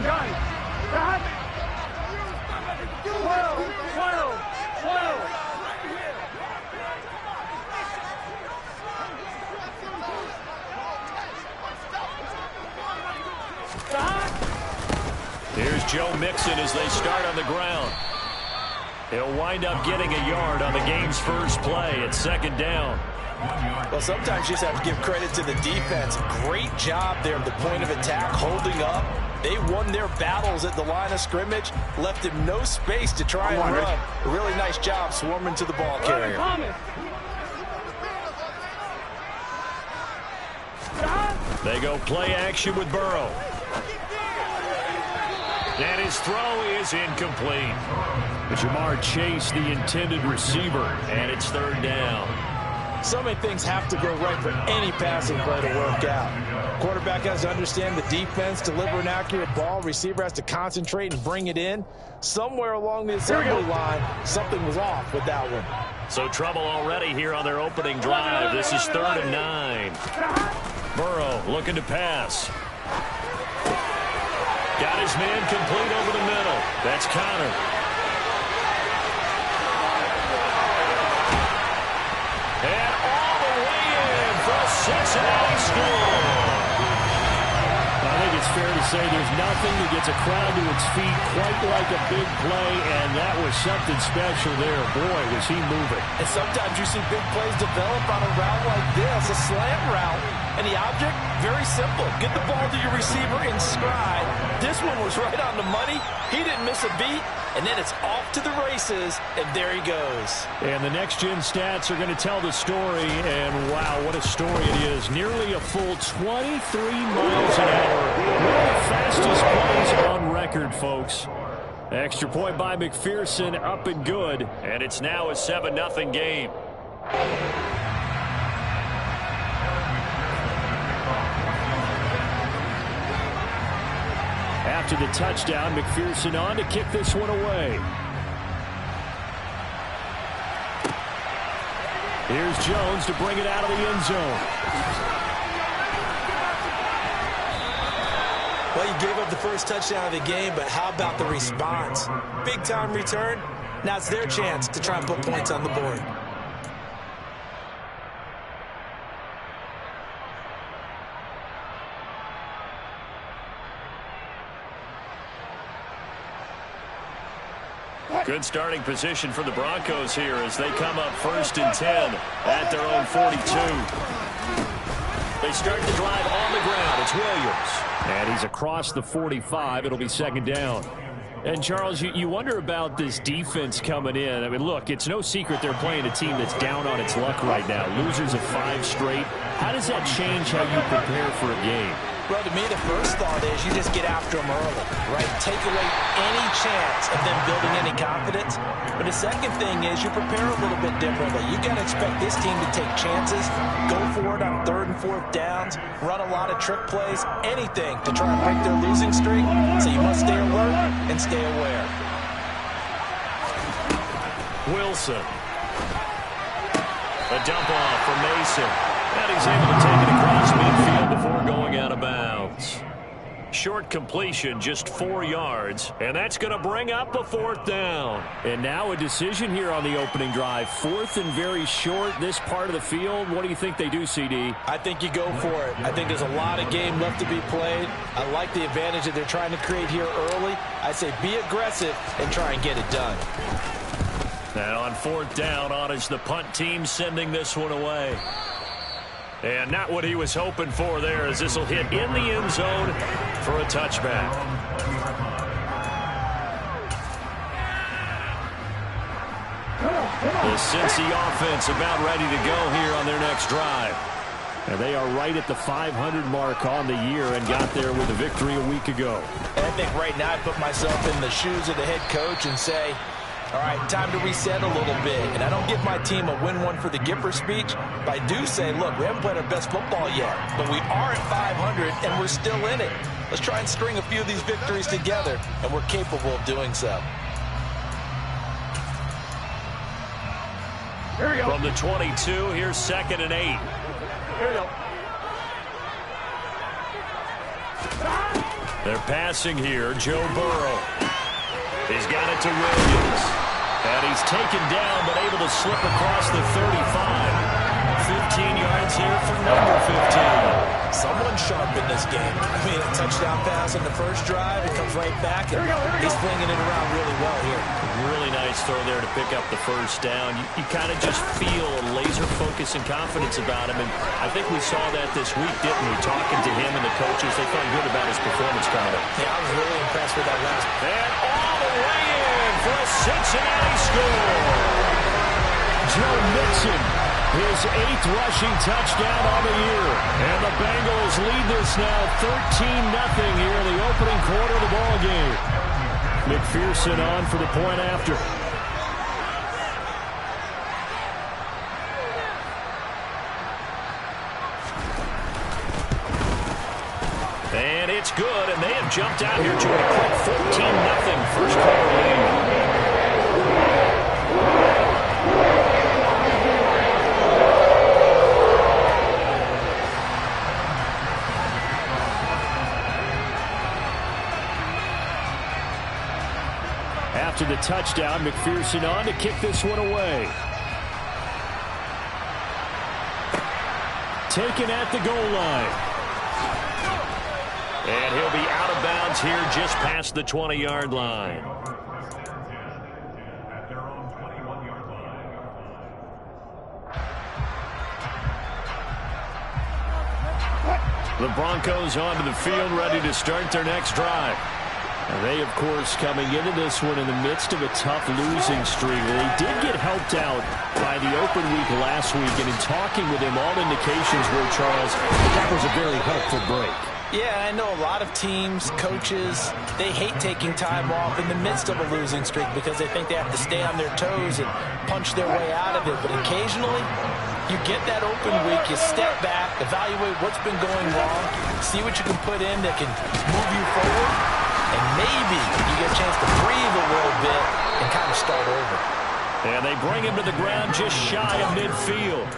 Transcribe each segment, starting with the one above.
gun. Stop. 12. Here's Joe Mixon as they start on the ground. He'll wind up getting a yard on the game's first play at second down. Well, sometimes you just have to give credit to the defense. Great job there at the point of attack, holding up. They won their battles at the line of scrimmage, left him no space to try and run. A really nice job swarming to the ball carrier. They go play action with Burrow. And his throw is incomplete. Jamar Chase, the intended receiver, and it's third down. So many things have to go right for any passing play to work out. Quarterback has to understand the defense, deliver an accurate ball. Receiver has to concentrate and bring it in. Somewhere along the assembly line, something was off with that one. So trouble already here on their opening drive. This is 3rd and 9. Burrow looking to pass. Got his man complete over the middle. That's Connor. And all the way in for a Cincinnati score. I think it's fair to say there's nothing that gets a crowd to its feet quite like a big play, and that was something special there. Boy, was he moving. And sometimes you see big plays develop on a route like this, a slant route. And the object, very simple. Get the ball to your receiver in stride. This one was right on the money. He didn't miss a beat. And then it's off to the races, and there he goes. And the next-gen stats are going to tell the story, and wow, what a story it is. Nearly a full 23 miles an hour. One of the fastest plays on record, folks. Extra point by McPherson, up and good. And it's now a 7-0 game. After the touchdown, McPherson on to kick this one away. Here's Jones to bring it out of the end zone. Well, you gave up the first touchdown of the game, but how about the response? Big-time return. Now it's their chance to try and put points on the board. Good starting position for the Broncos here as they come up 1st and 10 at their own 42. They start the drive on the ground. It's Williams. And he's across the 45. It'll be second down. And, Charles, you wonder about this defense coming in. I mean, look, it's no secret they're playing a team that's down on its luck right now. Losers of 5 straight. How does that change how you prepare for a game? Well, to me, the first thought is you just get after them early, right? Take away any chance of them building any confidence. But the second thing is you prepare a little bit differently. You got to expect this team to take chances, go for it on 3rd and 4th downs, run a lot of trick plays, anything to try and break their losing streak. So you must stay alert and stay aware. Wilson. A dump off for Mason. And he's able to take it across midfield before going out of bounds. Short completion, just 4 yards, and that's going to bring up a 4th down. And now a decision here on the opening drive. 4th and very short, this part of the field. What do you think they do, CD? I think you go for it. I think there's a lot of game left to be played. I like the advantage that they're trying to create here early. I say be aggressive and try and get it done. And on 4th down, on is the punt team sending this one away. And not what he was hoping for there, as this will hit in the end zone for a touchback. The Cincy offense about ready to go here on their next drive. And they are right at the 500 mark on the year and got there with a victory a week ago. And I think right now I put myself in the shoes of the head coach and say, all right, time to reset a little bit. And I don't give my team a win one for the Gipper speech, but I do say, look, we haven't played our best football yet, but we are at 500 and we're still in it. Let's try and string a few of these victories together, and we're capable of doing so. Here we go. From the 22, here's 2nd and 8. Here we go. They're passing here. Joe Burrow. He's got it to Williams. And he's taken down, but able to slip across the 35. 15 yards here for number 15. Someone sharp in this game. I mean, a touchdown pass on the first drive. It comes right back, and he's flinging it around really well here. Really nice throw there to pick up the first down. You kind of just feel a laser focus and confidence about him, and I think we saw that this week, didn't we? Talking to him and the coaches, they felt good about his performance, Carter. Yeah, I was really impressed with that last. And all the way in for a Cincinnati score. Joe Mixon, his 8th rushing touchdown on the year. And the Bengals lead this now 13-0 here in the opening quarter of the ball game. McPherson on for the point after. And it's good, and they have jumped out here to a quick 14-0 first quarter lead. After the touchdown, McPherson on to kick this one away. Taken at the goal line. And he'll be out of bounds here just past the 20-yard line. The Broncos onto the field, ready to start their next drive. And they, of course, coming into this one in the midst of a tough losing streak. They did get helped out by the open week last week, and in talking with him, all indications were, Charles, that was a very helpful break. Yeah, I know a lot of teams, coaches, they hate taking time off in the midst of a losing streak because they think they have to stay on their toes and punch their way out of it. But occasionally, you get that open week, you step back, evaluate what's been going wrong, see what you can put in that can move you forward, and maybe you get a chance to breathe a little bit and kind of start over. And they bring him to the ground just shy of midfield.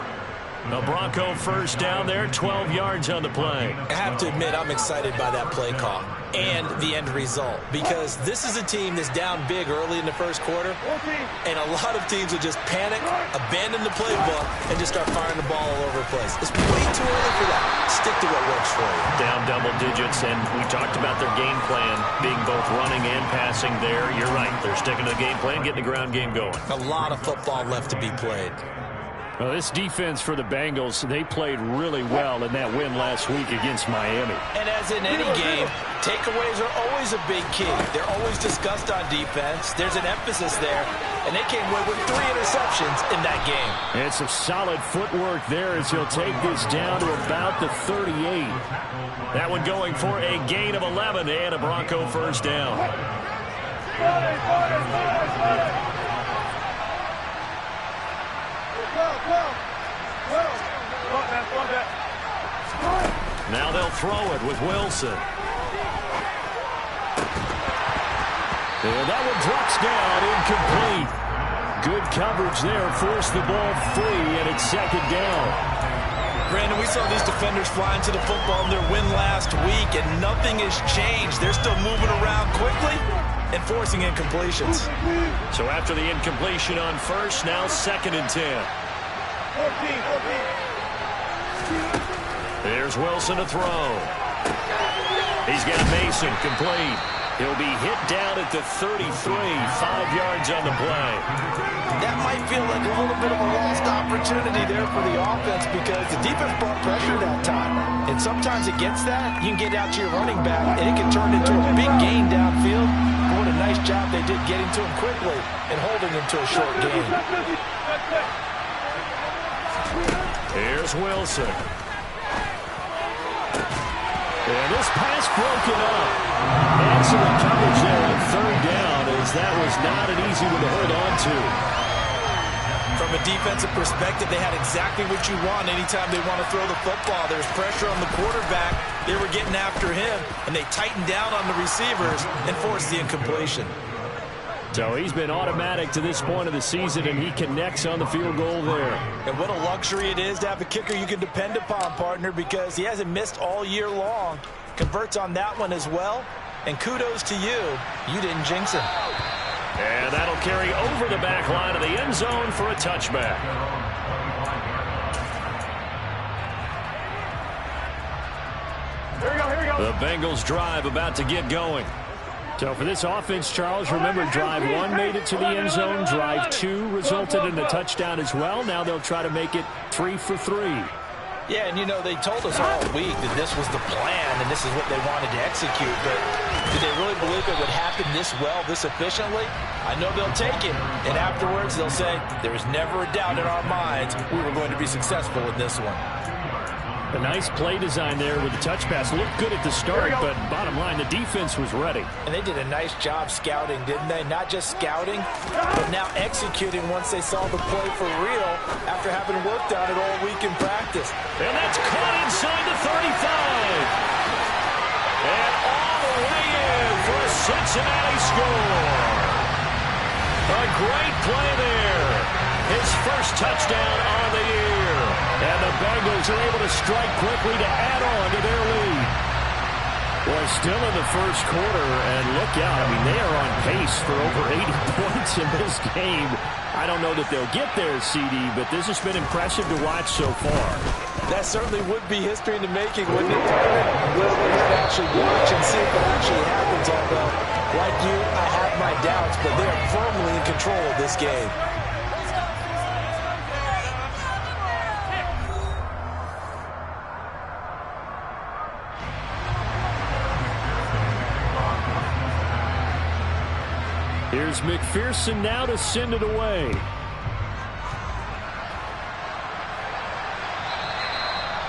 The Bronco first down there, 12 yards on the play. I have to admit, I'm excited by that play call and the end result because this is a team that's down big early in the first quarter, and a lot of teams will just panic, abandon the playbook, and just start firing the ball all over the place. It's way too early for that. Stick to what works for you. Down double digits, and we talked about their game plan being both running and passing there. You're right. They're sticking to the game plan, getting the ground game going. A lot of football left to be played. Well, this defense for the Bengals, they played really well in that win last week against Miami. And as in any game, takeaways are always a big key. They're always discussed on defense. There's an emphasis there, and they came away with 3 interceptions in that game. And some solid footwork there as he'll take this down to about the 38. That one going for a gain of 11 and a Bronco first down. Now they'll throw it with Wilson. And that one drops down, incomplete. Good coverage there, forced the ball free, and it's second down. Brandon, we saw these defenders flying to the football in their win last week, and nothing has changed. They're still moving around quickly and forcing incompletions. So after the incompletion on first, now 2nd and 10. There's Wilson to throw. He's got Mason complete. He'll be hit down at the 33, 5 yards on the play. That might feel like a little bit of a lost opportunity there for the offense because the defense brought pressure that time. And sometimes against that, you can get out to your running back, and it can turn into a big gain downfield. What a nice job they did getting to him quickly and holding him to a short gain. Here's Wilson. And this pass broken up. Excellent coverage there on 3rd down as that was not an easy one to hold on to. From a defensive perspective, they had exactly what you want anytime they want to throw the football. There's pressure on the quarterback. They were getting after him, and they tightened down on the receivers and forced the incompletion. So he's been automatic to this point of the season, and he connects on the field goal there. And what a luxury it is to have a kicker you can depend upon, partner, because he hasn't missed all year long. Converts on that one as well. And kudos to you. You didn't jinx him. And that'll carry over the back line of the end zone for a touchback. Here we go, here we go. The Bengals drive about to get going. So for this offense, Charles, remember drive 1 made it to the end zone. Drive 2 resulted in a touchdown as well. Now they'll try to make it 3 for 3. Yeah, and you know, they told us all week that this was the plan and this is what they wanted to execute, but did they really believe it would happen this well, this efficiently? I know they'll take it, and afterwards they'll say, there was never a doubt in our minds we were going to be successful in this one. A nice play design there with the touch pass. Looked good at the start, but bottom line, the defense was ready. And they did a nice job scouting, didn't they? Not just scouting, but now executing once they saw the play for real after having worked on it all week in practice. And that's caught inside the 35. And all the way in for a Cincinnati score. A great play there. His first touchdown on the year. And the Bengals are able to strike quickly to add on to their lead. Well, still in the first quarter, and look out. I mean, they are on pace for over 80 points in this game. I don't know that they'll get there, CD, but this has been impressive to watch so far. That certainly would be history in the making, wouldn't it, Tyler? We'll actually watch and see if it actually happens, although, like you, I have my doubts, but they are firmly in control of this game. Here's McPherson now to send it away.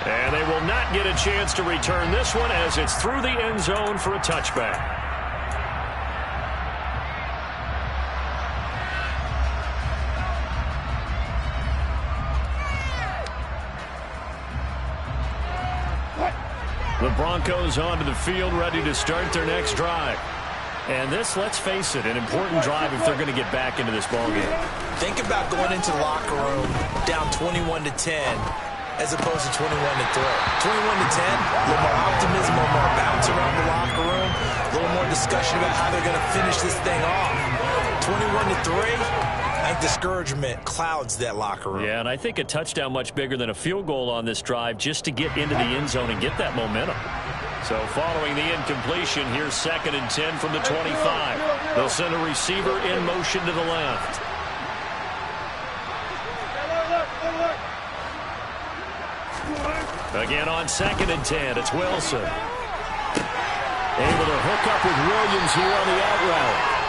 And they will not get a chance to return this one as it's through the end zone for a touchback. The Broncos onto the field, ready to start their next drive. And this, let's face it, an important drive if they're going to get back into this ballgame. Think about going into the locker room down 21-10 as opposed to 21-3. 21-10, a little more optimism, a little more bounce around the locker room, a little more discussion about how they're going to finish this thing off. 21-3, I think discouragement clouds that locker room. Yeah, and I think a touchdown much bigger than a field goal on this drive just to get into the end zone and get that momentum. So following the incompletion, here's 2nd and 10 from the 25. They'll send a receiver in motion to the left. Again on 2nd and 10, it's Wilson. Able to hook up with Williams here on the out route.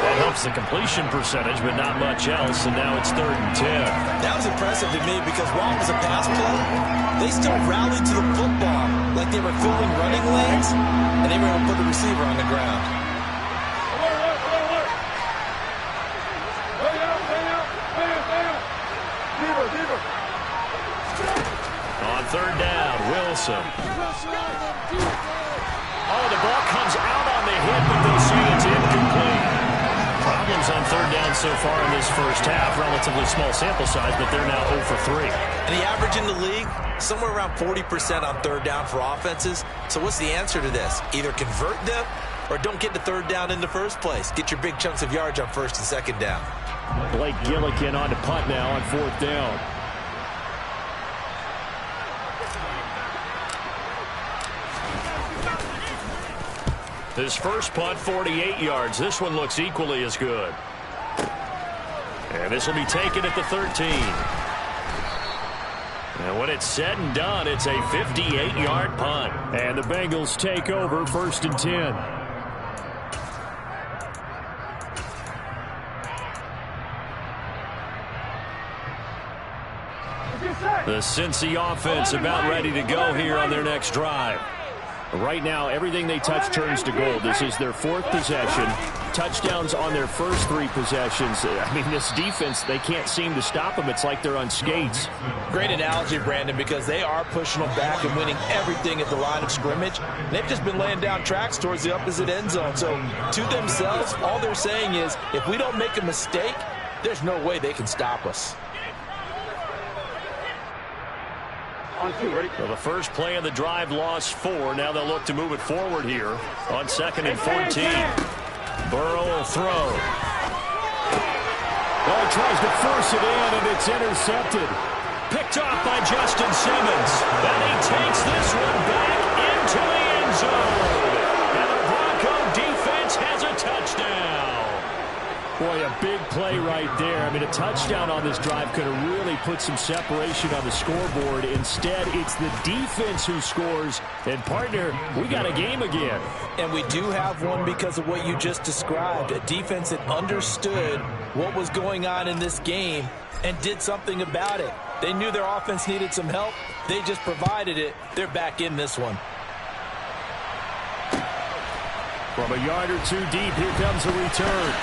That helps the completion percentage, but not much else, and now it's 3rd and 10. That was impressive to me because while it was a pass play, they still rallied to the football like they were filling running lanes, and they were able to put the receiver on the ground. On 3rd down, Wilson. Oh, the ball comes out on the hit, but they say it's incomplete. Problems on 3rd down so far in this first half. Relatively small sample size, but they're now 0 for 3. And the average in the league, somewhere around 40% on 3rd down for offenses. So what's the answer to this? Either convert them or don't get to 3rd down in the first place. Get your big chunks of yards on 1st and 2nd down. Blake Gillikin on to punt now on 4th down. His first punt, 48 yards. This one looks equally as good. And this will be taken at the 13. And when it's said and done, it's a 58-yard punt. And the Bengals take over 1st and 10. The Cincy offense about ready to go here on their next drive. Right now, everything they touch turns to gold. This is their 4th possession. Touchdowns on their first 3 possessions. I mean, this defense, they can't seem to stop them. It's like they're on skates. Great analogy, Brandon, because they are pushing them back and winning everything at the line of scrimmage. They've just been laying down tracks towards the opposite end zone. So, to themselves, all they're saying is, if we don't make a mistake, there's no way they can stop us. On 2, ready? Well, the first play of the drive lost 4. Now they'll look to move it forward here on 2nd and 14. Burrow will throw. Oh, he tries to force it in, and it's intercepted. Picked off by Justin Simmons. And he takes this one back into the end zone. And the Bronco defense has a touchdown. Boy, a big play right there. I mean, a touchdown on this drive could have really put some separation on the scoreboard. Instead, it's the defense who scores. And, partner, we got a game again. And we do have one because of what you just described. A defense that understood what was going on in this game and did something about it. They knew their offense needed some help. They just provided it. They're back in this one. From a yard or two deep, here comes a return.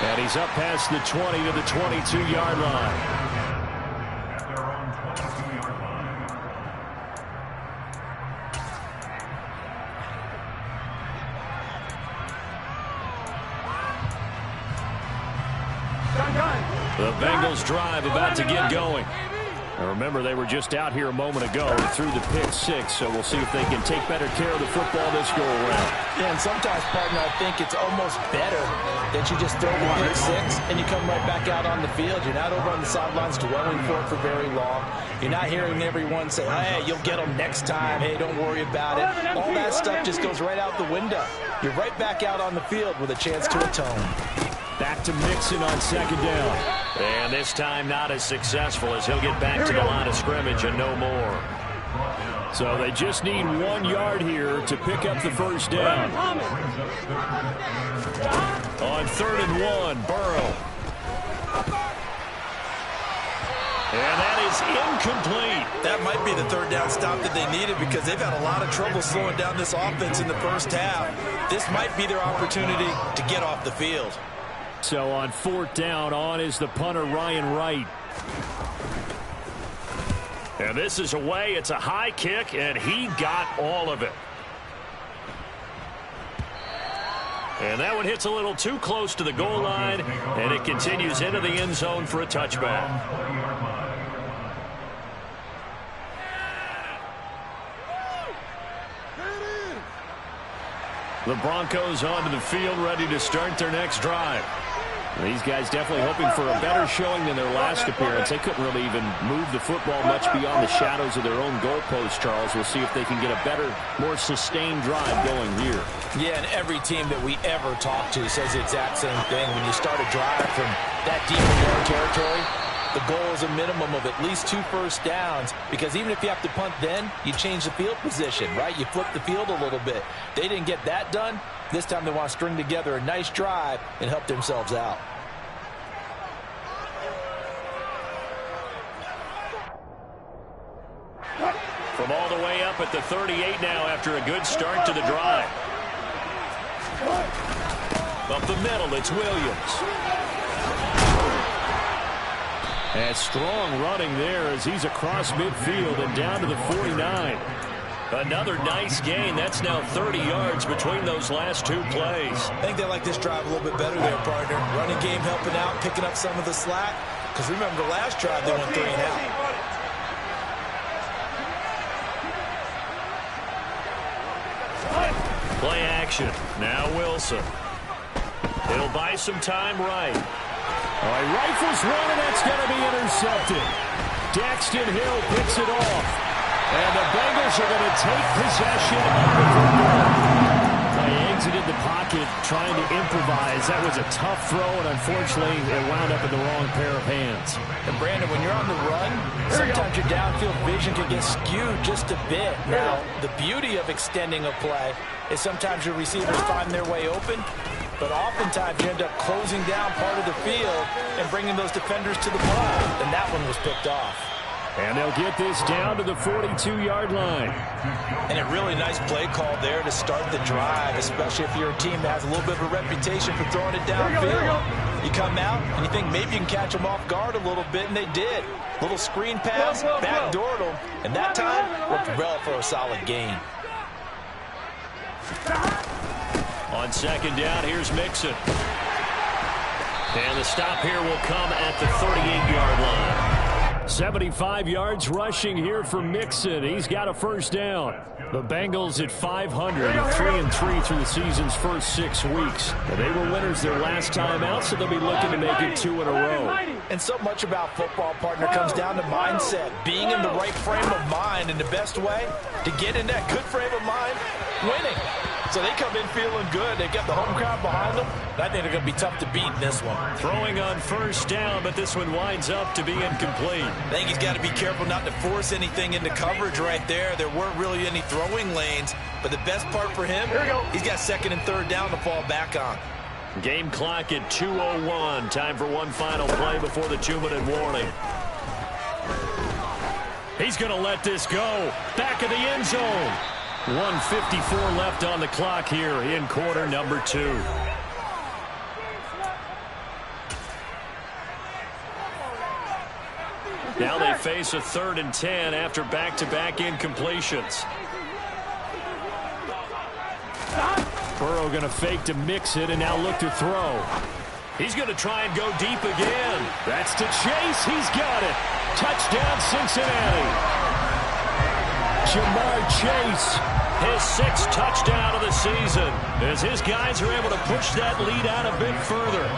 And he's up past the 20 to the 22-yard line. The Bengals drive about to get going. Now remember, they were just out here a moment ago and threw the pick 6, so we'll see if they can take better care of the football this go-around. Yeah, and sometimes, partner, I think it's almost better that you just throw the pick 6 and you come right back out on the field. You're not over on the sidelines dwelling for it for very long. You're not hearing everyone say, hey, you'll get them next time. Hey, don't worry about it. All that stuff just goes right out the window. You're right back out on the field with a chance to atone. Back to Mixon on 2nd down. And this time not as successful as he'll get back to the line of scrimmage and no more. So they just need 1 yard here to pick up the first down. On 3rd and 1, Burrow. And that is incomplete. That might be the 3rd down stop that they needed because they've had a lot of trouble slowing down this offense in the first half. This might be their opportunity to get off the field. So on 4th down, on is the punter, Ryan Wright. And this is away. It's a high kick, and he got all of it. And that one hits a little too close to the goal line, and it continues into the end zone for a touchback. The Broncos onto the field, ready to start their next drive. These guys definitely hoping for a better showing than their last appearance. They couldn't really even move the football much beyond the shadows of their own goalpost, Charles. We'll see if they can get a better, more sustained drive going here. Yeah, and every team that we ever talk to says the exact same thing. When you start a drive from that deep in their territory, the goal is a minimum of at least 2 first downs, because even if you have to punt then, you change the field position, right? You flip the field a little bit. They didn't get that done. This time they want to string together a nice drive and help themselves out. From all the way up at the 38 now after a good start to the drive. Up the middle, it's Williams. And strong running there as he's across midfield and down to the 49. Another nice gain. That's now 30 yards between those last 2 plays. I think they like this drive a little bit better there, partner. Running game helping out, picking up some of the slack. Because remember, the last drive they went 3 and out. Play action. Now Wilson. He'll buy some time right. All right, rifles one, and that's going to be intercepted. Daxton Hill picks it off. And the Bengals are going to take possession of the football. They exited the pocket trying to improvise. That was a tough throw, and unfortunately, it wound up in the wrong pair of hands. And Brandon, when you're on the run, sometimes your downfield vision can get skewed just a bit. Now, the beauty of extending a play is sometimes your receivers find their way open, but oftentimes you end up closing down part of the field and bringing those defenders to the ball. And that one was picked off. And they'll get this down to the 42-yard line. And a really nice play call there to start the drive, especially if you're a team that has a little bit of a reputation for throwing it downfield. You come out and you think maybe you can catch them off guard a little bit, and they did. Little screen pass, backdoored them, and that time worked well for a solid gain. On 2nd down, here's Mixon. And the stop here will come at the 38-yard line. 75 yards rushing here for Mixon. He's got a first down. The Bengals at 500, 3-3 through the season's first 6 weeks. They were winners their last time out, so they'll be looking to make it 2 in a row. And so much about football, partner, comes down to mindset. Being in the right frame of mind, and the best way to get in that good frame of mind, winning. So they come in feeling good. They got the home crowd behind them. I think they're going to be tough to beat in this one. Throwing on first down, but this one winds up to be incomplete. I think he's got to be careful not to force anything into coverage right there. There weren't really any throwing lanes, but the best part for him, he's got second and third down to fall back on. Game clock at 2:01. Time for one final play before the 2-minute warning. He's going to let this go. Back of the end zone. 1:54 left on the clock here in quarter number 2. Now they face a 3rd and 10 after back-to-back incompletions. Burrow going to fake to mix it and now look to throw. He's going to try and go deep again. That's to Chase. He's got it. Touchdown, Cincinnati. Jamar Chase, his 6th touchdown of the season, as his guys are able to push that lead out a bit further.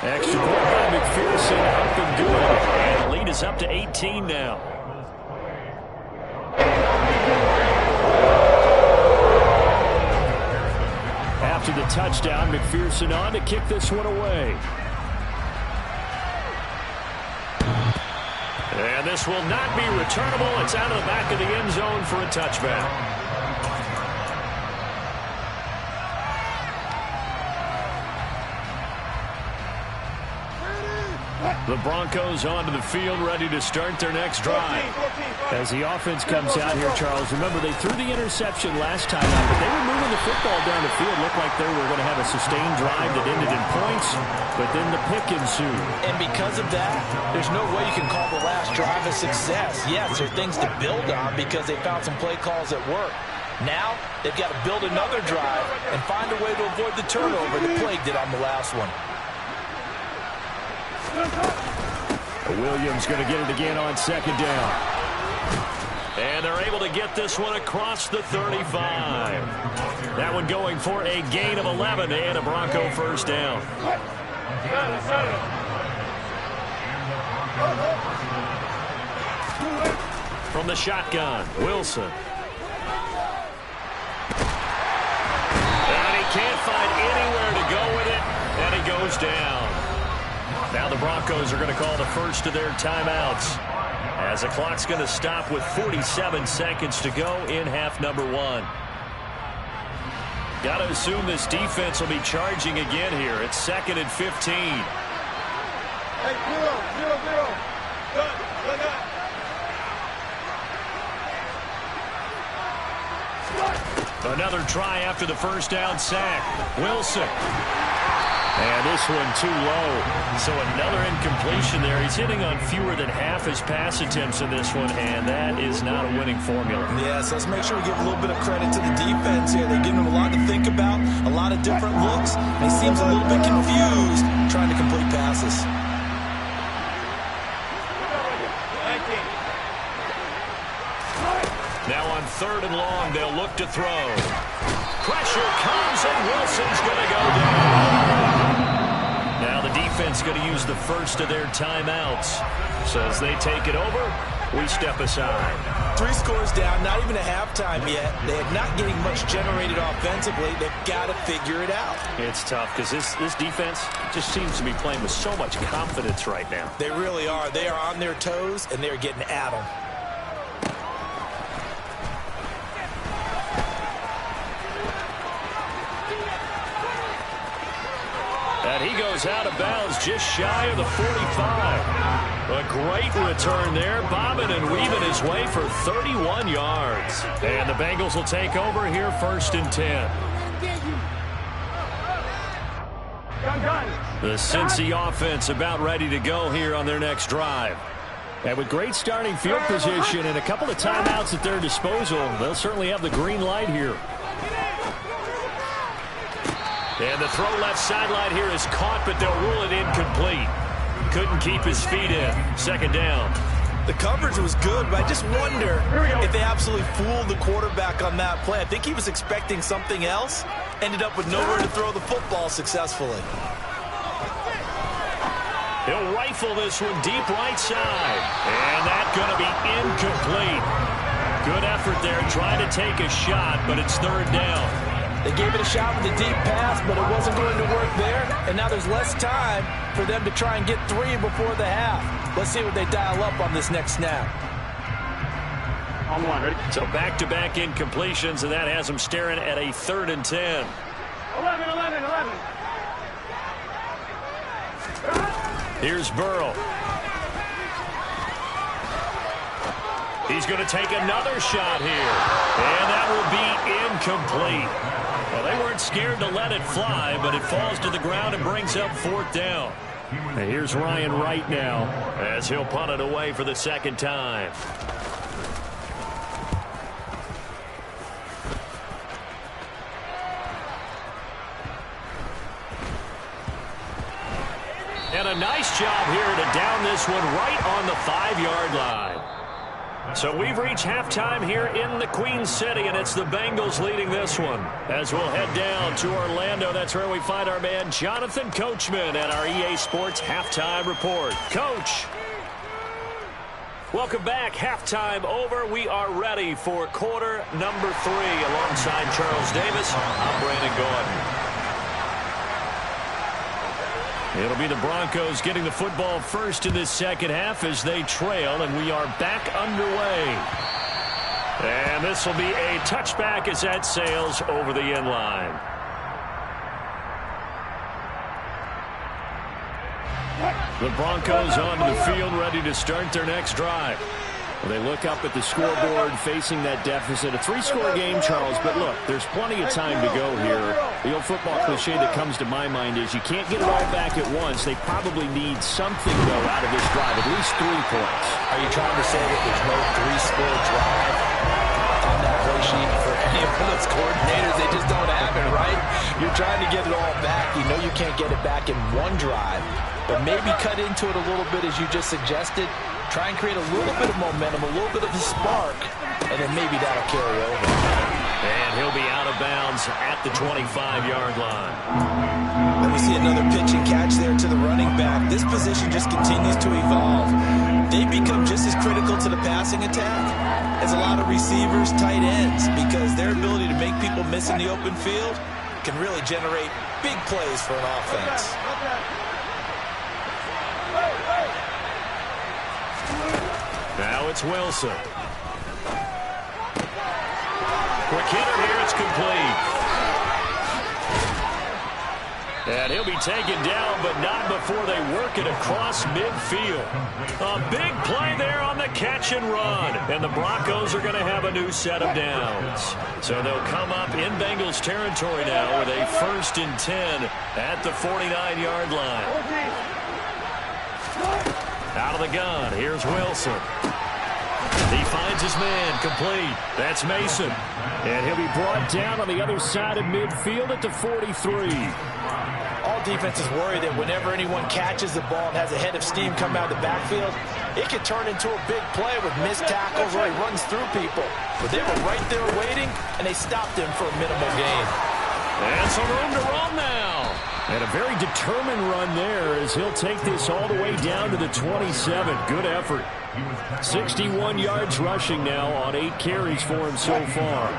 Extra point by McPherson, up and good. And the lead is up to 18 now. After the touchdown, McPherson on to kick this one away. And this will not be returnable. It's out of the back of the end zone for a touchback. The Broncos onto the field, ready to start their next drive. As the offense comes out here, Charles, remember they threw the interception last time out, but they were moving the football down the field. Looked like they were going to have a sustained drive that ended in points, but then the pick ensued. And because of that, there's no way you can call the last drive a success. Yes, there are things to build on because they found some play calls that work. Now, they've got to build another drive and find a way to avoid the turnover that plagued it on the last one. Williams going to get it again on 2nd down. And they're able to get this one across the 35. That one going for a gain of 11 and a Bronco first down. From the shotgun, Wilson. And he can't find anywhere to go with it, and he goes down. Now the Broncos are going to call the first of their timeouts, as the clock's going to stop with 47 seconds to go in half number 1. Got to assume this defense will be charging again here. It's 2nd and 15. Hey, 0-0-0. Good. Another try after the first down sack. Wilson. And this one too low. So another incompletion there. He's hitting on fewer than half his pass attempts in this one, and that is not a winning formula. Yeah, so let's make sure we give a little bit of credit to the defense here. They're giving him a lot to think about, a lot of different looks. And he seems a little bit confused trying to complete passes. Now on 3rd and long, they'll look to throw. Pressure comes, and Wilson's going to go down. Now the defense going to use the first of their timeouts. So as they take it over, we step aside. 3 scores down, not even a halftime yet. They're not getting much generated offensively. They've got to figure it out. It's tough because this defense just seems to be playing with so much confidence right now. They really are. They are on their toes, and they're getting at them. And he goes out of bounds just shy of the 45. A great return there, bobbing and weaving his way for 31 yards. And the Bengals will take over here 1st and 10. The Cincy offense about ready to go here on their next drive. And with great starting field position and a couple of timeouts at their disposal, they'll certainly have the green light here. And the throw left sideline here is caught, but they'll rule it incomplete. Couldn't keep his feet in. Second down. The coverage was good, but I just wonder if they absolutely fooled the quarterback on that play. I think he was expecting something else. Ended up with nowhere to throw the football successfully. He'll rifle this one deep right side. And that's going to be incomplete. Good effort there, trying to take a shot, but it's third down. They gave it a shot with a deep pass, but it wasn't going to work there. And now there's less time for them to try and get 3 before the half. Let's see what they dial up on this next snap. On one, ready? So back-to-back incompletions, and that has them staring at a 3rd and 10. 11. Here's Burrow. He's going to take another shot here. And that will be incomplete. Well, they weren't scared to let it fly, but it falls to the ground and brings up 4th down. And here's Ryan Wright now as he'll punt it away for the second time. And a nice job here to down this one right on the 5-yard line. So we've reached halftime here in the Queen City, and it's the Bengals leading this one. As we'll head down to Orlando, that's where we find our man Jonathan Coachman at our EA Sports Halftime Report. Coach. Welcome back. Halftime over. We are ready for quarter number 3. Alongside Charles Davis, I'm Brandon Gordon. It'll be the Broncos getting the football first in this second half as they trail, and we are back underway. And this will be a touchback as that sails over the end line. The Broncos onto the field, ready to start their next drive. Well, they look up at the scoreboard facing that deficit. A 3-score game, Charles, but look, there's plenty of time to go here. The old football cliche that comes to my mind is you can't get it all back at once. They probably need something, though, out of this drive, at least 3 points. Are you trying to say that there's no 3-score drive on that play sheet for any of those coordinators? They just don't have it, right? You're trying to get it all back. You know you can't get it back in one drive, but maybe cut into it a little bit as you just suggested. Try and create a little bit of momentum, a little bit of a spark, and then maybe that'll carry over. And he'll be out of bounds at the 25-yard line. And we see another pitch and catch there to the running back. This position just continues to evolve. They become just as critical to the passing attack as a lot of receivers, tight ends, because their ability to make people miss in the open field can really generate big plays for an offense. Now it's Wilson. Quick hitter here, it's complete. And he'll be taken down, but not before they work it across midfield. A big play there on the catch and run. And the Broncos are going to have a new set of downs. So they'll come up in Bengals territory now with a 1st and 10 at the 49-yard line. Out of the gun, here's Wilson. He finds his man, complete. That's Mason. And he'll be brought down on the other side of midfield at the 43. All defenses worry that whenever anyone catches the ball and has a head of steam come out of the backfield, it can turn into a big play with missed tackles or he runs through people. But they were right there waiting, and they stopped him for a minimal gain. And some room to run now. And a very determined run there as he'll take this all the way down to the 27. Good effort. 61 yards rushing now on 8 carries for him so far.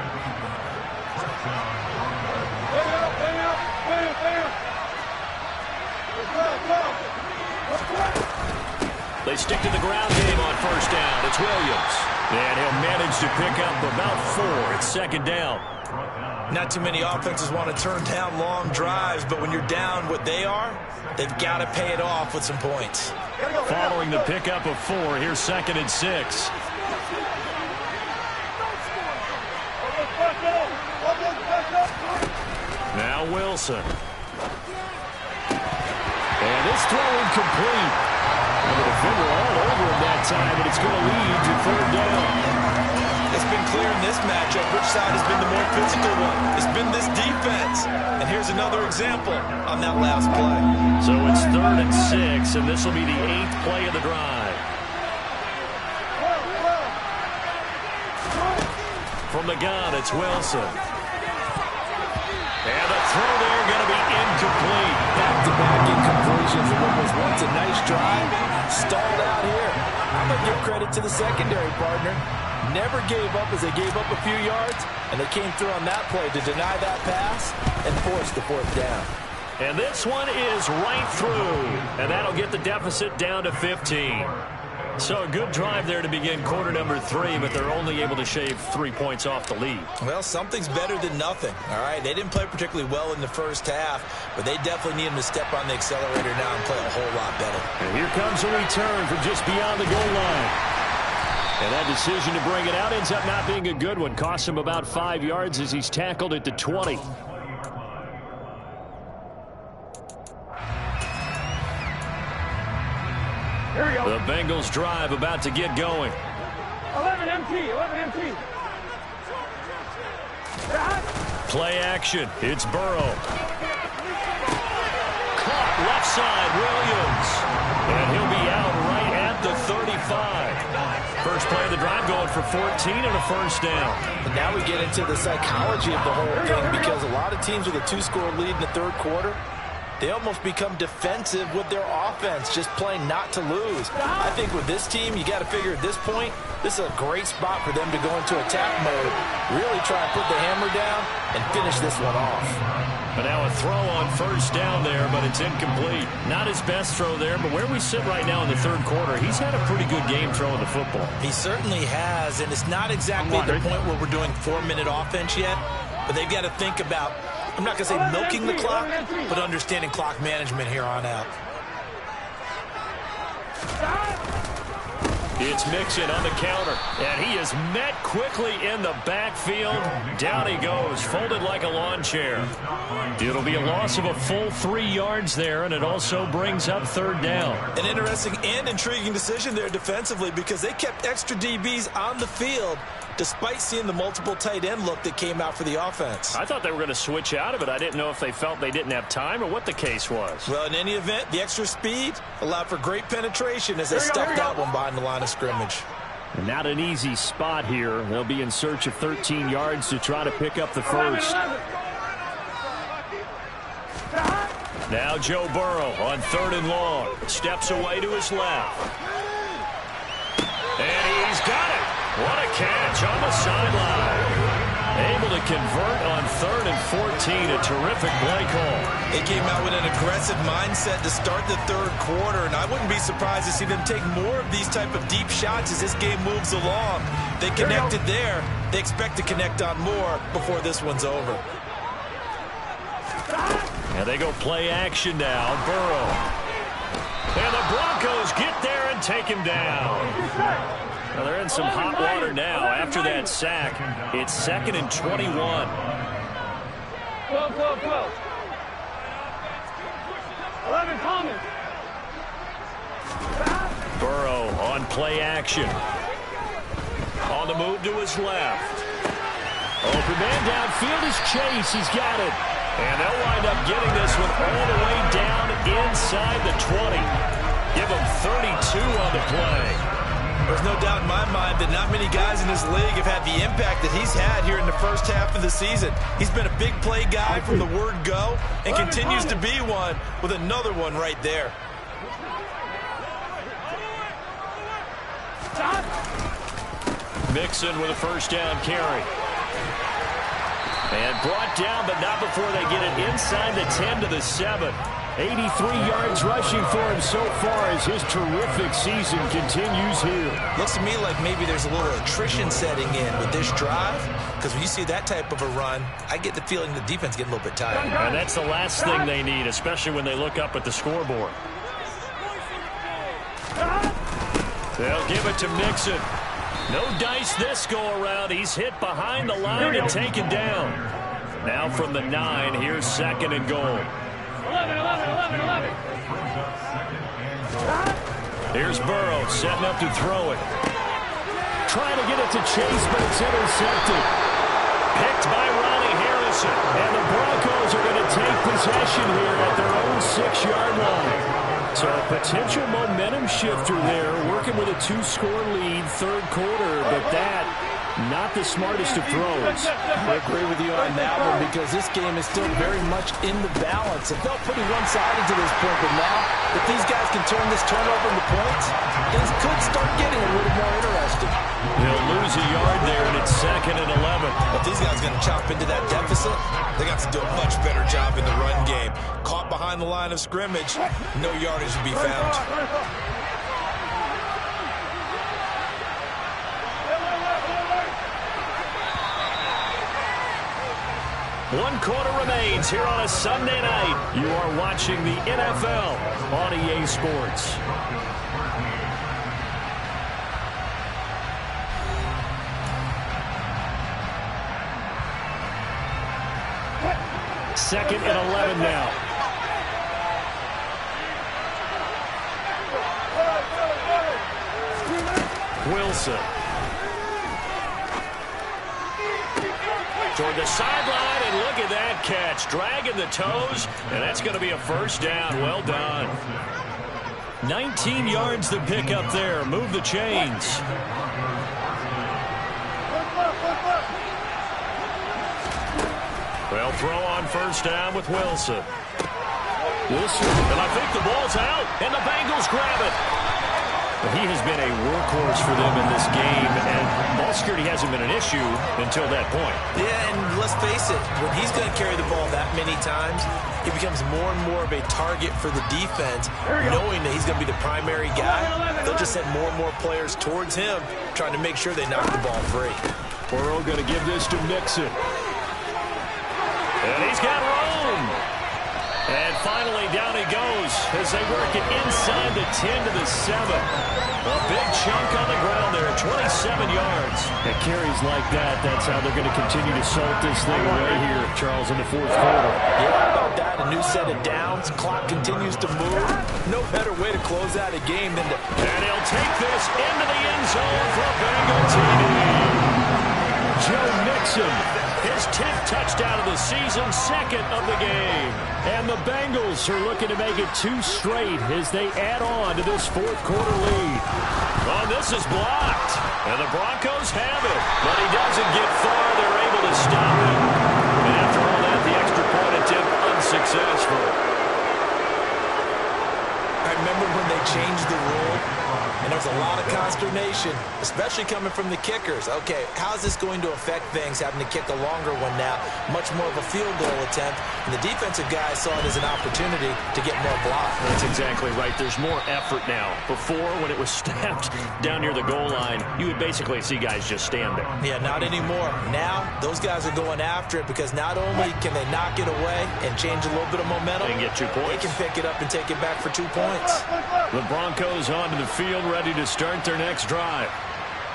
They stick to the ground game on 1st down. It's Williams. And he'll manage to pick up about 4. It's 2nd down. Not too many offenses want to turn down long drives, but when you're down what they are, they've got to pay it off with some points. Following the pickup of 4, here's 2nd and 6. Now Wilson. And this throw incomplete. And the defender all over him that time, and it's going to lead to 3rd down. It's been clear in this matchup which side has been the more physical one. It's been this defense. And here's another example on that last play. So it's 3rd and 6, and this will be the 8th play of the drive. From the gun, it's Wilson. And the throw there going to be incomplete. Back-to-back incompletions of what was once a nice drive. Stalled out here. I'm going to give credit to the secondary partner. Never gave up as they gave up a few yards, and they came through on that play to deny that pass and force the 4th down. And this one is right through, and that'll get the deficit down to 15. So a good drive there to begin quarter number 3, but they're only able to shave 3 points off the lead. Well, something's better than nothing, all right? They didn't play particularly well in the first half, but they definitely need them to step on the accelerator now and play a whole lot better. And here comes a return from just beyond the goal line. And that decision to bring it out ends up not being a good one. Costs him about 5 yards as he's tackled at the 20. Here we go. The Bengals drive about to get going. 11 MT, 11 MT. Play action. It's Burrow. Caught left side, Williams. And he'll be out right at the 35. First play of the drive going for 14 and a first down. And now we get into the psychology of the whole thing, because a lot of teams with a 2-score lead in the 3rd quarter, they almost become defensive with their offense, just playing not to lose. I think with this team, you got to figure at this point, this is a great spot for them to go into attack mode, really try and put the hammer down and finish this one off. But now a throw on first down there, but it's incomplete. Not his best throw there, but where we sit right now in the 3rd quarter, he's had a pretty good game throwing the football. He certainly has, and it's not exactly the point where we're doing 4-minute offense yet, but they've got to think about, I'm not going to say milking the clock, but understanding clock management here on out. It's Mixon on the counter, and he is met quickly in the backfield. Down he goes, folded like a lawn chair. It'll be a loss of a full 3 yards there, and it also brings up 3rd down. An interesting and intriguing decision there defensively, because they kept extra DBs on the field despite seeing the multiple tight end look that came out for the offense. I thought they were going to switch out of it. I didn't know if they felt they didn't have time or what the case was. Well, in any event, the extra speed allowed for great penetration as they stuffed that one behind the line of scrimmage. Not an easy spot here. They'll be in search of 13 yards to try to pick up the first. Now Joe Burrow on 3rd and long. Steps away to his left. And he's got it. What a catch on the sideline. Able to convert on 3rd and 14. A terrific play call. They came out with an aggressive mindset to start the 3rd quarter, and I wouldn't be surprised to see them take more of these type of deep shots as this game moves along. They connected there. They expect to connect on more before this one's over. And they go play action now. Burrow. And the Broncos get there and take him down. Well, they're in some hot water now after that sack. It's 2nd and 21. 12, 12, 12. 11, Thomas. Burrow on play action. On the move to his left. Open man downfield is Chase. He's got it. And they'll wind up getting this one all the way down inside the 20. Give them 32 on the play. There's no doubt in my mind that not many guys in this league have had the impact that he's had here in the first half of the season. He's been a big play guy from the word go and continues to be one with another one right there. Mixon with a first down carry. And brought down, but not before they get it inside the 10 to the 7. 83 yards rushing for him so far as his terrific season continues here. Looks to me like maybe there's a little attrition setting in with this drive, because when you see that type of a run, I get the feeling the defense getting a little bit tired. And that's the last thing they need, especially when they look up at the scoreboard. They'll give it to Mixon. No dice this go-around. He's hit behind the line and taken down. Now from the 9, here's 2nd and goal. 11, 11, 11, 11. Here's Burrow setting up to throw it. trying to get it to Chase, but it's intercepted. Picked by Ronnie Harrison. And the Broncos are going to take possession here at their own 6-yard line. So a potential momentum shifter there, working with a 2-score lead, third quarter, but that, not the smartest of throws. I agree with you on that one because this game is still very much in the balance. It felt pretty one-sided to this point, but now, if these guys can turn this turnover into points, things could start getting a little more interesting. He'll lose a yard there, and it's 2nd and 11. If these guys are going to chop into that deficit, they got to do a much better job in the run game. Caught behind the line of scrimmage, no yardage to be found. One quarter remains here on a Sunday night. You are watching the NFL on EA Sports. Second and 11 now. Wilson. Toward the sideline, and look at that catch. Dragging the toes, and that's going to be a first down. Well done. 19 yards to pick up there. Move the chains. Well, throw on first down with Wilson. And I think the ball's out, and the Bengals grab it. He has been a workhorse for them in this game, and ball security hasn't been an issue until that point. Yeah, and let's face it, when he's going to carry the ball that many times, he becomes more and more of a target for the defense, knowing that he's going to be the primary guy. They'll just send more and more players towards him, trying to make sure they knock the ball free. Burrow going to give this to Mixon. And he's got room. And finally, down he goes as they work it inside the 10 to the 7. A big chunk on the ground there, 27 yards. At carries like that, that's how they're going to continue to salt this thing away here, Charles, in the fourth quarter. Yeah, how about that? A new set of downs. Clock continues to move. No better way to close out a game than to... And he'll take this into the end zone for a Bengal TD. Joe Mixon. His 10th touchdown of the season, 2nd of the game. And the Bengals are looking to make it 2 straight as they add on to this fourth quarter lead. Oh, this is blocked. And the Broncos have it. But he doesn't get far. They're able to stop him. And after all that, the extra point attempt unsuccessful. I remember when they changed the rule, and there was a lot of consternation, especially coming from the kickers. Okay, how's this going to affect things, having to kick a longer one now? Much more of a field goal attempt, and the defensive guys saw it as an opportunity to get more blocks. That's exactly right. There's more effort now. Before, when it was snapped down near the goal line, you would basically see guys just stand there. Yeah, not anymore. Now, those guys are going after it because not only can they knock it away and change a little bit of momentum, they can get 2 points. They can pick it up and take it back for 2 points. The Broncos onto the field, ready to start their next drive.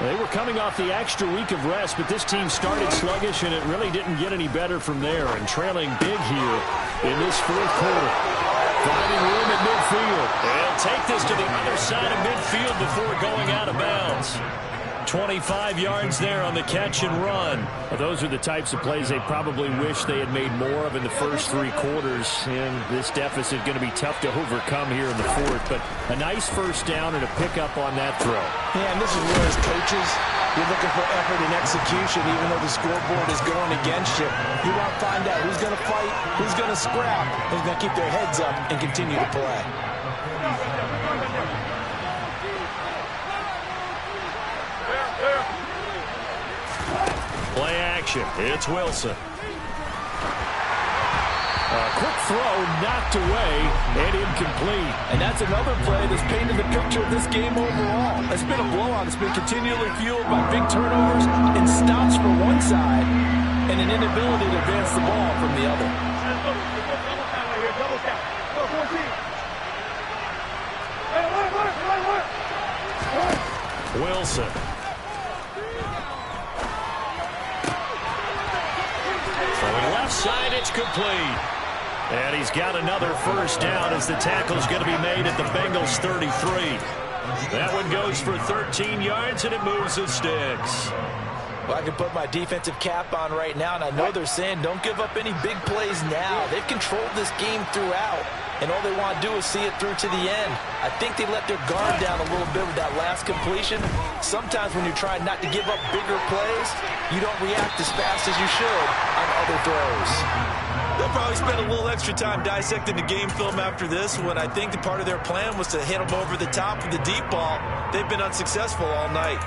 They were coming off the extra week of rest, but this team started sluggish, and it really didn't get any better from there. And trailing big here in this fourth quarter. Finding room at midfield. They'll take this to the other side of midfield before going out of bounds. 25 yards there on the catch and run. Well, those are the types of plays they probably wish they had made more of in the first 3 quarters. And this deficit going to be tough to overcome here in the fourth. But a nice first down and a pickup on that throw. Yeah, and this is where as coaches, you're looking for effort and execution, even though the scoreboard is going against you. You want to find out who's going to fight, who's going to scrap, who's going to keep their heads up and continue to play. Play action. It's Wilson. A quick throw knocked away and incomplete. And that's another play that's painted the picture of this game overall. It's been a blowout. It's been continually fueled by big turnovers and stops for one side and an inability to advance the ball from the other. Wilson. Throwing left side, it's complete. And he's got another first down as the tackle's going to be made at the Bengals 33. That one goes for 13 yards, and it moves the sticks. Well, I can put my defensive cap on right now, and I know they're saying don't give up any big plays now. They've controlled this game throughout, and all they want to do is see it through to the end. I think they let their guard down a little bit with that last completion. Sometimes when you're trying not to give up bigger plays, you don't react as fast as you should on other throws. They'll probably spend a little extra time dissecting the game film after this when I think the part of their plan was to hit them over the top with the deep ball. They've been unsuccessful all night.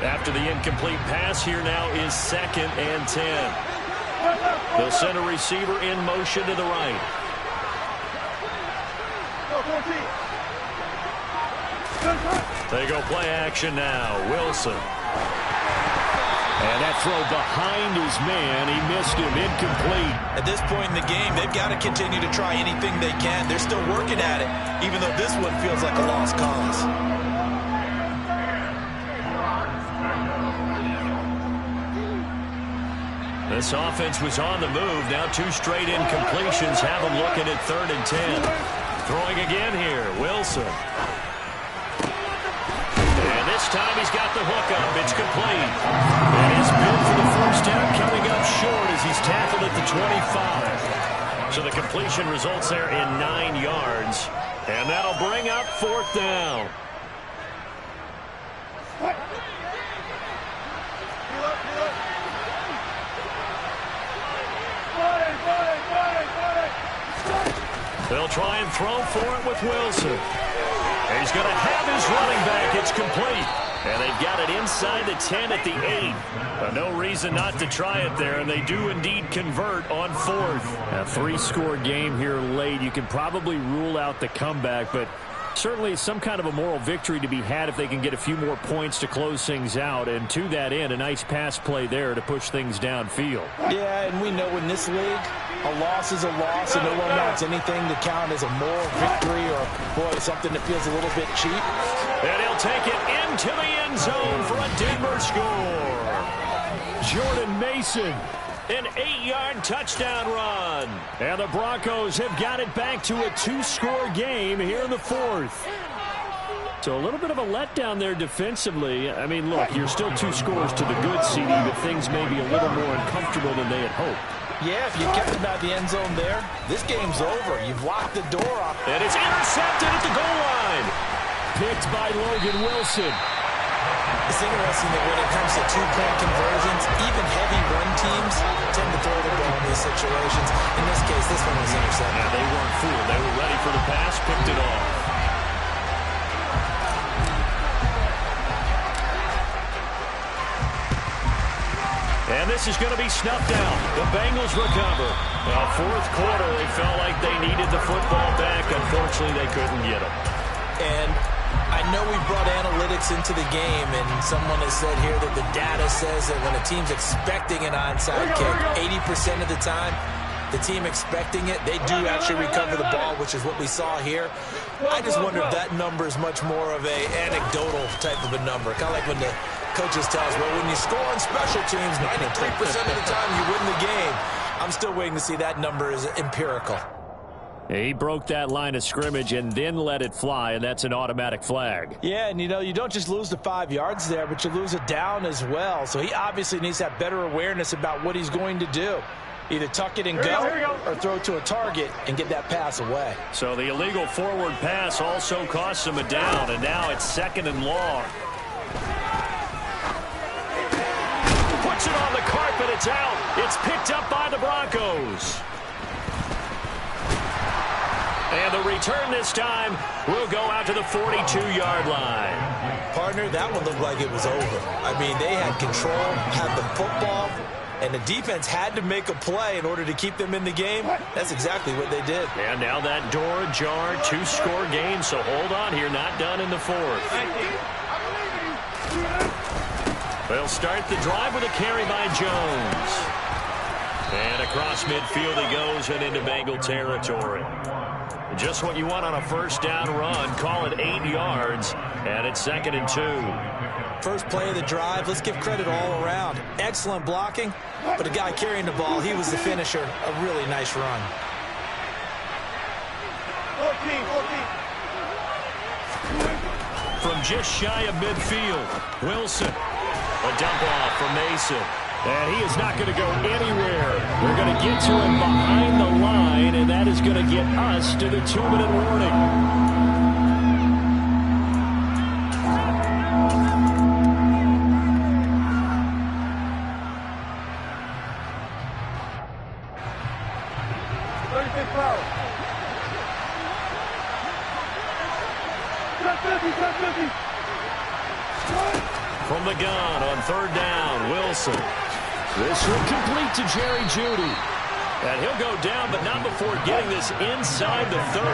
After the incomplete pass, here now is 2nd and 10. They'll send a receiver in motion to the right. They go play action now. Wilson. And that throw behind his man. He missed him. Incomplete. At this point in the game, they've got to continue to try anything they can. They're still working at it, even though this one feels like a lost cause. This offense was on the move. Now 2 straight incompletions have them looking at 3rd and 10. Throwing again here, Wilson. And this time he's got the hook up. It's complete. And his bid for the first down coming up short as he's tackled at the 25. So the completion results there in 9 yards. And that'll bring up 4th down. They'll try and throw for it with Wilson. He's going to have his running back. It's complete. And they've got it inside the 10 at the 8. No reason not to try it there, and they do indeed convert on 4th. A 3-score game here late. You can probably rule out the comeback, but certainly some kind of a moral victory to be had if they can get a few more points to close things out. And to that end, a nice pass play there to push things downfield. Yeah, and we know in this league, a loss is a loss, and no one wants anything to count as a moral victory or, boy, something that feels a little bit cheap. And he'll take it into the end zone for a Denver score. Jordan Mason. An 8-yard touchdown run. And the Broncos have got it back to a 2-score game here in the 4th. So a little bit of a letdown there defensively. I mean, look, you're still 2 scores to the good, CD, but things may be a little more uncomfortable than they had hoped. Yeah, if you kept them out of the end zone there, this game's over. You've locked the door off. And it's intercepted at the goal line. Picked by Logan Wilson. It's interesting that when it comes to 2-point conversions, even heavy run teams tend to throw the ball in these situations. In this case, this one was intercepted. Yeah, they weren't fooled. They were ready for the pass, picked it off. And this is going to be snuffed out. The Bengals recover. Well, 4th quarter, they felt like they needed the football back. Unfortunately, they couldn't get it. And I know we brought analytics into the game, and someone has said here that the data says that when a team's expecting an onside kick, 80% of the time, the team expecting it, they do actually recover the ball, which is what we saw here. I just wonder if that number is much more of a anecdotal type of a number. Kind of like when the coaches tell us, well, when you score on special teams, 93% of the time you win the game. I'm still waiting to see that number is empirical. He broke that line of scrimmage and then let it fly, and that's an automatic flag. Yeah, and you know, you don't just lose the 5 yards there, but you lose it down as well. So he obviously needs to have better awareness about what he's going to do. Either tuck it and go or throw it to a target and get that pass away. So the illegal forward pass also cost him a down, and now it's 2nd and long. Puts it on the carpet. It's out. It's picked up by the Broncos. And the return this time will go out to the 42-yard line. Partner, that one looked like it was over. I mean, they had control, had the football, and the defense had to make a play in order to keep them in the game. That's exactly what they did. And now that door ajar, 2-score game, so hold on here, not done in the 4th. They'll start the drive with a carry by Jones. And across midfield he goes and into Bengal territory. Just what you want on a first down run. Call it 8 yards, and it's 2nd and 2. First play of the drive, let's give credit all around. Excellent blocking, but the guy carrying the ball, he was the finisher. A really nice run. 14. From just shy of midfield, Wilson. A dump off from Mason. And he is not going to go anywhere. They're going to get to him behind the line, and that is going to get us to the 2-minute warning. From the gun on 3rd down, Wilson. This will complete to Jerry Jeudy. And he'll go down, but not before getting this inside the 30.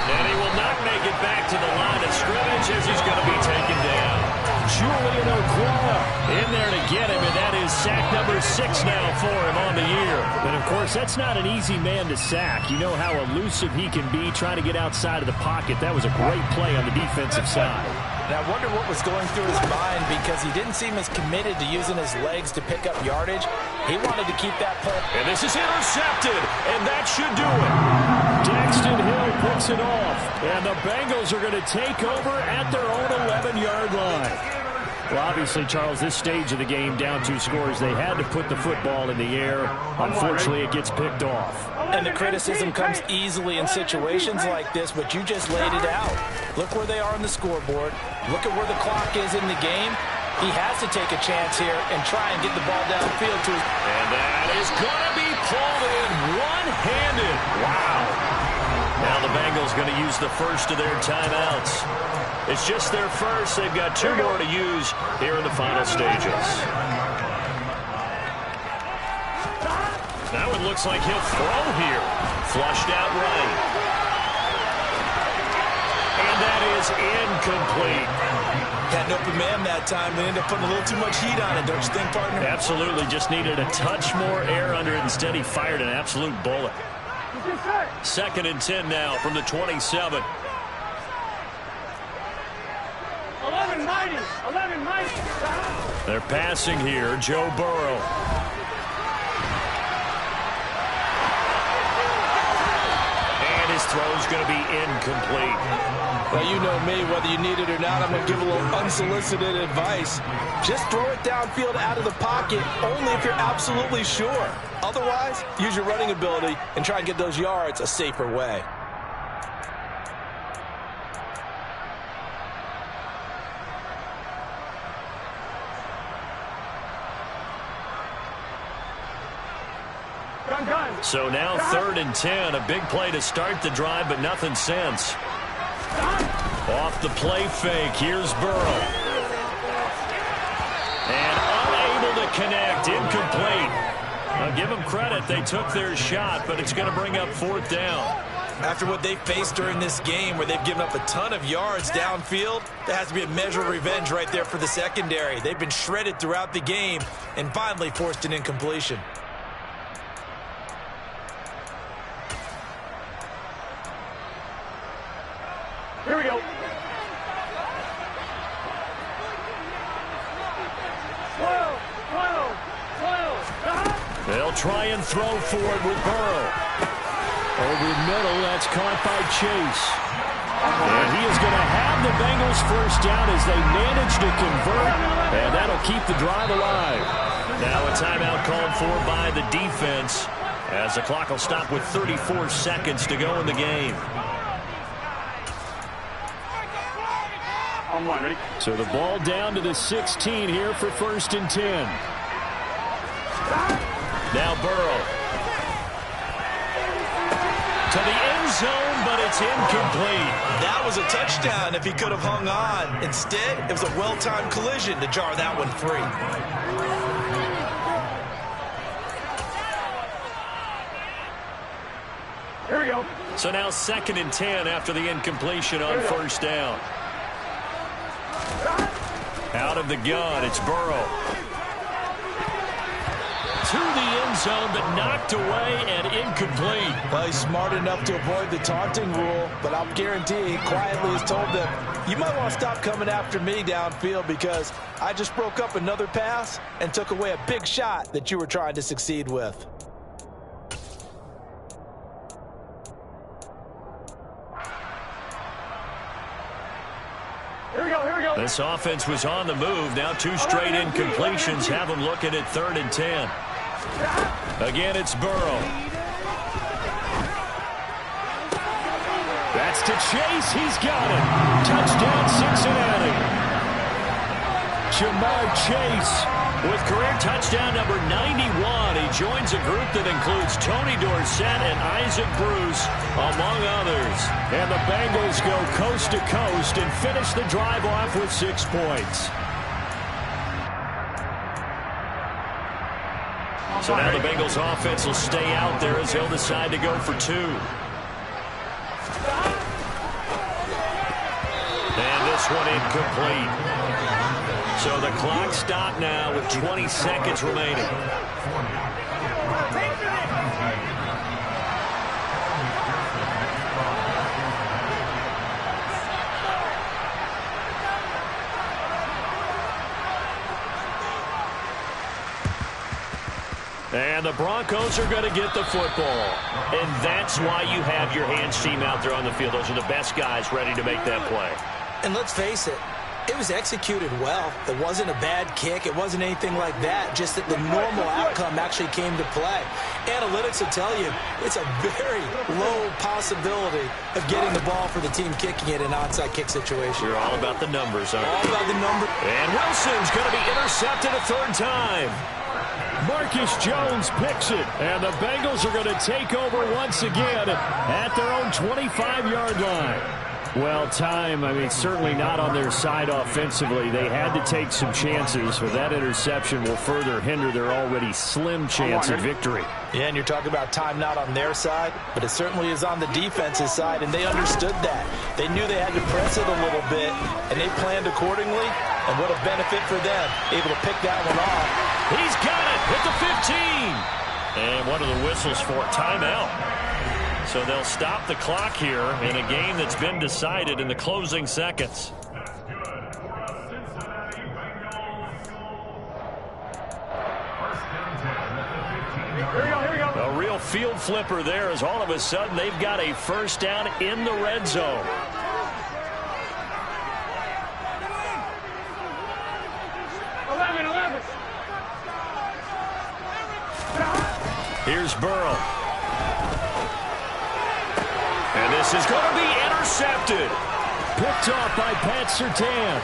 And he will not make it back to the line of scrimmage as he's going to be taken down. Julian Okwara in there to get him, and that is sack number 6 now for him on the year. And, of course, that's not an easy man to sack. You know how elusive he can be trying to get outside of the pocket. That was a great play on the defensive side. And I wonder what was going through his mind because he didn't seem as committed to using his legs to pick up yardage. He wanted to keep that play. And this is intercepted, and that should do it. Daxton Hill picks it off, and the Bengals are going to take over at their own 11-yard line. Well, obviously, Charles, this stage of the game, down 2 scores, they had to put the football in the air. Unfortunately, it gets picked off. And the criticism comes easily in situations like this, but you just laid it out. Look where they are on the scoreboard. Look at where the clock is in the game. He has to take a chance here and try and get the ball downfield to his... And that is going to be pulled in one-handed. Wow. Now the Bengals going to use the first of their timeouts. It's just their first. They've got 2 more to use here in the final stages. That one looks like he'll throw here. Flushed out right. And that is incomplete. Had an open man that time. They ended up putting a little too much heat on it, don't you think, partner? Absolutely. Just needed a touch more air under it. Instead, he fired an absolute bullet. 2nd and 10 now from the 27. 11-90. They're passing here. Joe Burrow. And his throw's going to be incomplete. Well, you know me. Whether you need it or not, I'm going to give a little unsolicited advice. Just throw it downfield out of the pocket only if you're absolutely sure. Otherwise, use your running ability and try and get those yards a safer way. So now 3rd and 10. A big play to start the drive, but nothing since. Off the play fake. Here's Burrow. And unable to connect. Incomplete. Now give them credit. They took their shot, but it's going to bring up 4th down. After what they faced during this game where they've given up a ton of yards downfield, there has to be a measure of revenge right there for the secondary. They've been shredded throughout the game and finally forced an incompletion. Here we go. 12. They'll try and throw for it with Burrow. Over the middle, that's caught by Chase. And he is going to have the Bengals first down as they manage to convert, and that'll keep the drive alive. Now a timeout called for by the defense as the clock will stop with 34 seconds to go in the game. Ready? So the ball down to the 16 here for 1st and 10. Now Burrow. To the end zone, but it's incomplete. That was a touchdown if he could have hung on. Instead, it was a well-timed collision to jar that one free. Here we go. So now 2nd and 10 after the incompletion on 1st down. Out of the gun, it's Burrow. to the end zone, but knocked away and incomplete. Well, he's smart enough to avoid the taunting rule, but I'll guarantee he quietly has told them, you might want to stop coming after me downfield because I just broke up another pass and took away a big shot that you were trying to succeed with. Here we go, here we go. This offense was on the move. Now 2 straight incompletions have them looking at 3rd and 10. Again, it's Burrow. That's to Chase. He's got it. Touchdown, Cincinnati. Ja'Marr Chase With career touchdown number 91, he joins a group that includes Tony Dorsett and Isaac Bruce, among others. And the Bengals go coast to coast and finish the drive off with 6 points. So now the Bengals offense will stay out there as they'll decide to go for 2. And this one incomplete. So the clock stopped now with 20 seconds remaining. And the Broncos are going to get the football. And that's why you have your hands team out there on the field. Those are the best guys ready to make that play. And let's face it, it was executed well. It wasn't a bad kick. It wasn't anything like that. Just that the normal outcome actually came to play. Analytics will tell you it's a very low possibility of getting the ball for the team kicking it in an onside kick situation. You're all about the numbers, aren't you? All about the numbers. And Wilson's going to be intercepted a 3rd time. Marcus Jones picks it, and the Bengals are going to take over once again at their own 25-yard line. Well, certainly not on their side offensively. They had to take some chances, but that interception will further hinder their already slim chance of victory. Yeah, and you're talking about time not on their side, but it certainly is on the defense's side, and they understood that. They knew they had to press it a little bit, and they planned accordingly, and what a benefit for them, able to pick that one off. He's got it at the 15. And one of the whistles for timeout. So they'll stop the clock here in a game that's been decided in the closing seconds. Here we go. A real field flipper there as all of a sudden they've got a 1st down in the red zone. Here's Burrow. And this is going to be intercepted. Picked off by Pat Surtain.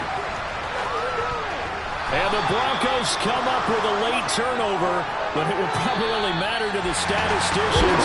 And the Broncos come up with a late turnover, but it will probably only matter to the statisticians.